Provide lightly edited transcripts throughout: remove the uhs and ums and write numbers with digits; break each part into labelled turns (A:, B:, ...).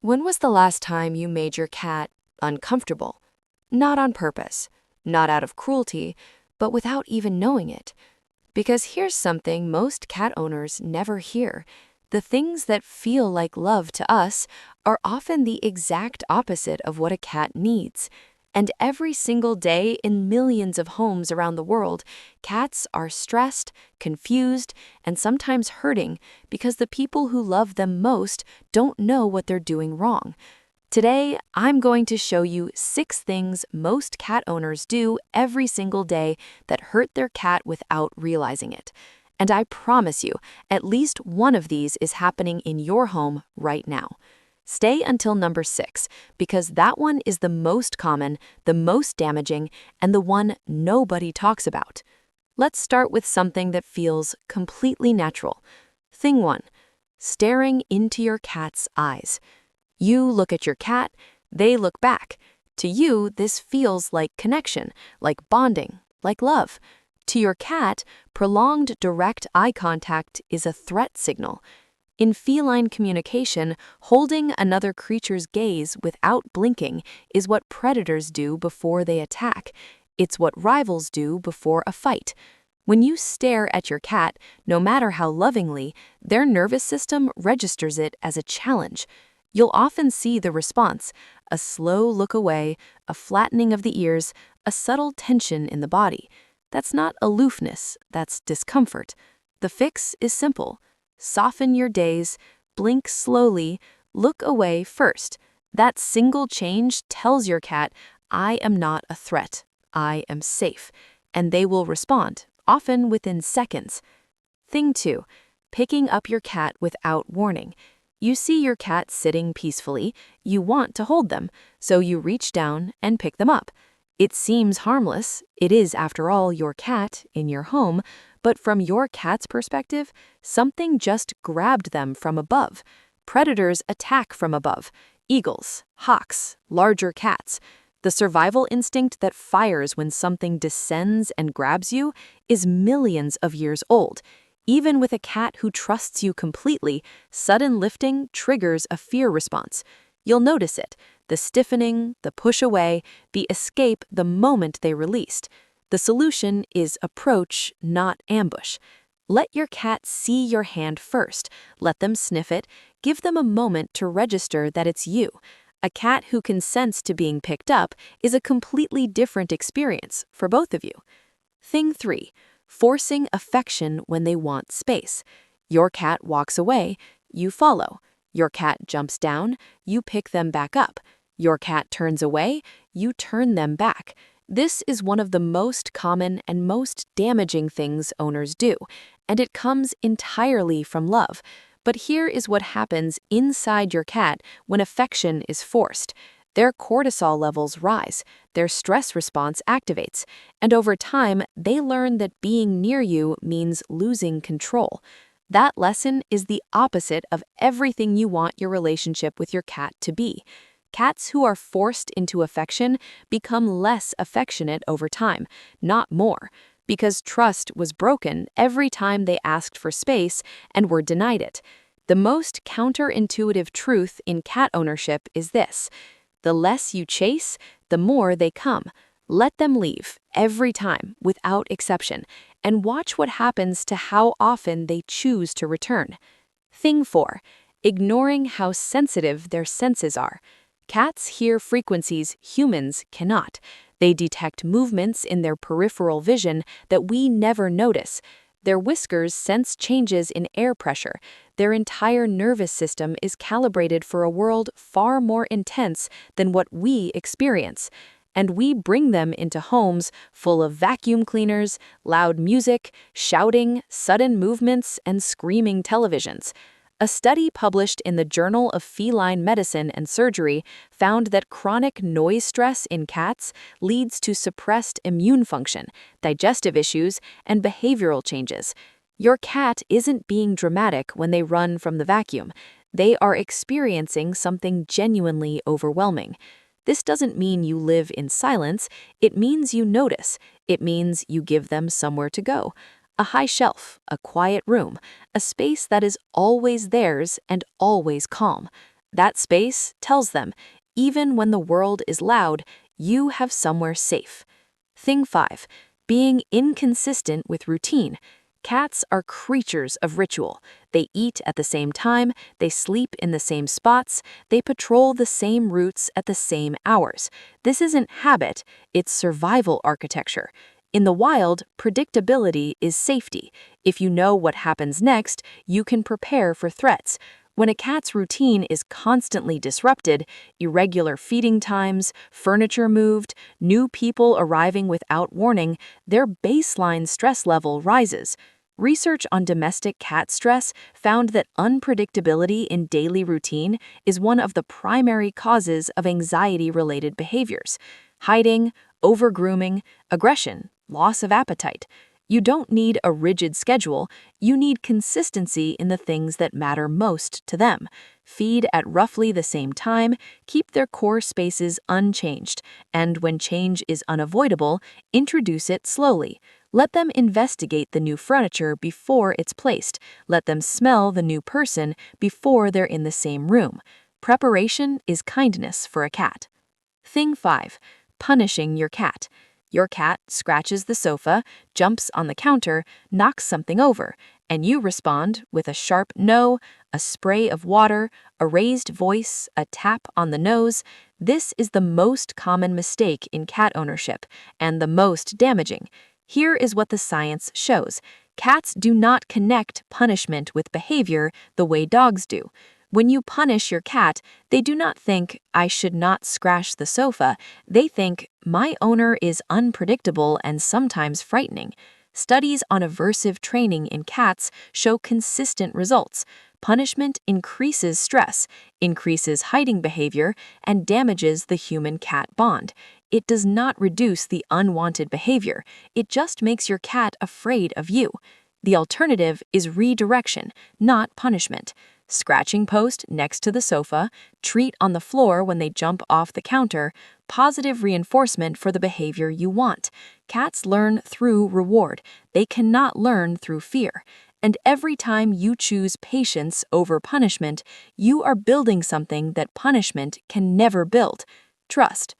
A: When was the last time you made your cat uncomfortable? Not on purpose, not out of cruelty, but without even knowing it. Because here's something most cat owners never hear. The things that feel like love to us are often the exact opposite of what a cat needs. And every single day in millions of homes around the world, cats are stressed, confused, and sometimes hurting because the people who love them most don't know what they're doing wrong. Today, I'm going to show you 6 things most cat owners do every single day that hurt their cat without realizing it. And I promise you, at least one of these is happening in your home right now. Stay until number 6, because that one is the most common, the most damaging, and the one nobody talks about. Let's start with something that feels completely natural. Thing 1, staring into your cat's eyes. You look at your cat, they look back. To you, this feels like connection, like bonding, like love. To your cat, prolonged direct eye contact is a threat signal. In feline communication, holding another creature's gaze without blinking is what predators do before they attack. It's what rivals do before a fight. When you stare at your cat, no matter how lovingly, their nervous system registers it as a challenge. You'll often see the response: a slow look away, a flattening of the ears, a subtle tension in the body. That's not aloofness, that's discomfort. The fix is simple. Soften your gaze, blink slowly, look away first. That single change tells your cat, I am not a threat, I am safe. And they will respond, often within seconds. Thing 2, picking up your cat without warning. You see your cat sitting peacefully, you want to hold them, so you reach down and pick them up. It seems harmless, it is after all your cat in your home, but from your cat's perspective, something just grabbed them from above. Predators attack from above: eagles, hawks, larger cats. The survival instinct that fires when something descends and grabs you is millions of years old. Even with a cat who trusts you completely, sudden lifting triggers a fear response. You'll notice it: the stiffening, the push away, the escape the moment they released. The solution is approach, not ambush. Let your cat see your hand first. Let them sniff it. Give them a moment to register that it's you. A cat who consents to being picked up is a completely different experience for both of you. Thing 3, forcing affection when they want space. Your cat walks away, you follow. Your cat jumps down, you pick them back up. Your cat turns away, you turn them back. This is one of the most common and most damaging things owners do, and it comes entirely from love. But here is what happens inside your cat when affection is forced. Their cortisol levels rise, their stress response activates, and over time, they learn that being near you means losing control. That lesson is the opposite of everything you want your relationship with your cat to be. Cats who are forced into affection become less affectionate over time, not more, because trust was broken every time they asked for space and were denied it. The most counterintuitive truth in cat ownership is this: the less you chase, the more they come. Let them leave every time, without exception, and watch what happens to how often they choose to return. Thing 4, ignoring how sensitive their senses are. Cats hear frequencies humans cannot. They detect movements in their peripheral vision that we never notice. Their whiskers sense changes in air pressure. Their entire nervous system is calibrated for a world far more intense than what we experience. And we bring them into homes full of vacuum cleaners, loud music, shouting, sudden movements, and screaming televisions. A study published in the Journal of Feline Medicine and Surgery found that chronic noise stress in cats leads to suppressed immune function, digestive issues, and behavioral changes. Your cat isn't being dramatic when they run from the vacuum. They are experiencing something genuinely overwhelming. This doesn't mean you live in silence. It means you notice. It means you give them somewhere to go. A high shelf, a quiet room, a space that is always theirs and always calm. That space tells them, even when the world is loud, you have somewhere safe. Thing 5. Being inconsistent with routine. Cats are creatures of ritual. They eat at the same time, they sleep in the same spots, they patrol the same routes at the same hours. This isn't habit, it's survival architecture. In the wild, predictability is safety. If you know what happens next, you can prepare for threats. When a cat's routine is constantly disrupted, irregular feeding times, furniture moved, new people arriving without warning, their baseline stress level rises. Research on domestic cat stress found that unpredictability in daily routine is one of the primary causes of anxiety-related behaviors. Hiding, overgrooming, aggression, loss of appetite. You don't need a rigid schedule, you need consistency in the things that matter most to them. Feed at roughly the same time, keep their core spaces unchanged, and when change is unavoidable, introduce it slowly. Let them investigate the new furniture before it's placed. Let them smell the new person before they're in the same room. Preparation is kindness for a cat. Thing 5. Punishing your cat. Your cat scratches the sofa, jumps on the counter, knocks something over, and you respond with a sharp no, a spray of water, a raised voice, a tap on the nose. This is the most common mistake in cat ownership, and the most damaging. Here is what the science shows. Cats do not connect punishment with behavior the way dogs do. When you punish your cat, they do not think, I should not scratch the sofa. They think, my owner is unpredictable and sometimes frightening. Studies on aversive training in cats show consistent results. Punishment increases stress, increases hiding behavior, and damages the human-cat bond. It does not reduce the unwanted behavior. It just makes your cat afraid of you. The alternative is redirection, not punishment. Scratching post next to the sofa, treat on the floor when they jump off the counter, positive reinforcement for the behavior you want. Cats learn through reward. They cannot learn through fear. And every time you choose patience over punishment, you are building something that punishment can never build: trust.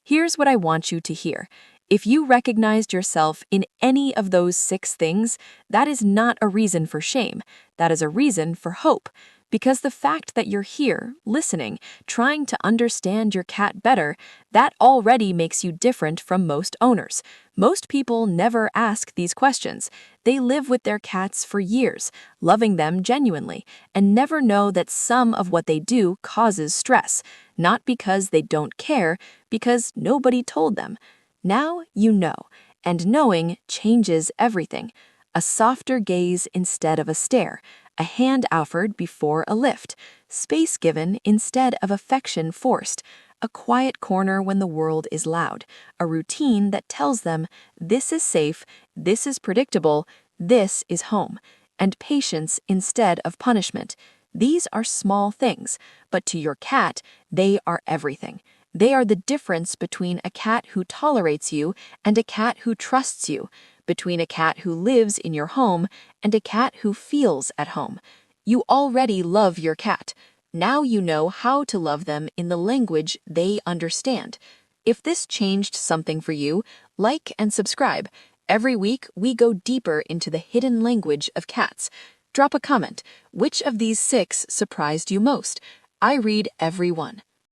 A: Here's what I want you to hear. If you recognized yourself in any of those 6 things, that is not a reason for shame. That is a reason for hope. Because the fact that you're here, listening, trying to understand your cat better, that already makes you different from most owners. Most people never ask these questions. They live with their cats for years, loving them genuinely, and never know that some of what they do causes stress, not because they don't care, because nobody told them. Now you know, and knowing changes everything. A softer gaze instead of a stare, a hand offered before a lift, space given instead of affection forced, a quiet corner when the world is loud, a routine that tells them this is safe, this is predictable, this is home, and patience instead of punishment. These are small things, but to your cat, they are everything. They are the difference between a cat who tolerates you and a cat who trusts you, between a cat who lives in your home and a cat who feels at home. You already love your cat. Now you know how to love them in the language they understand. If this changed something for you, like and subscribe. Every week, we go deeper into the hidden language of cats. Drop a comment. Which of these 6 surprised you most? I read every one.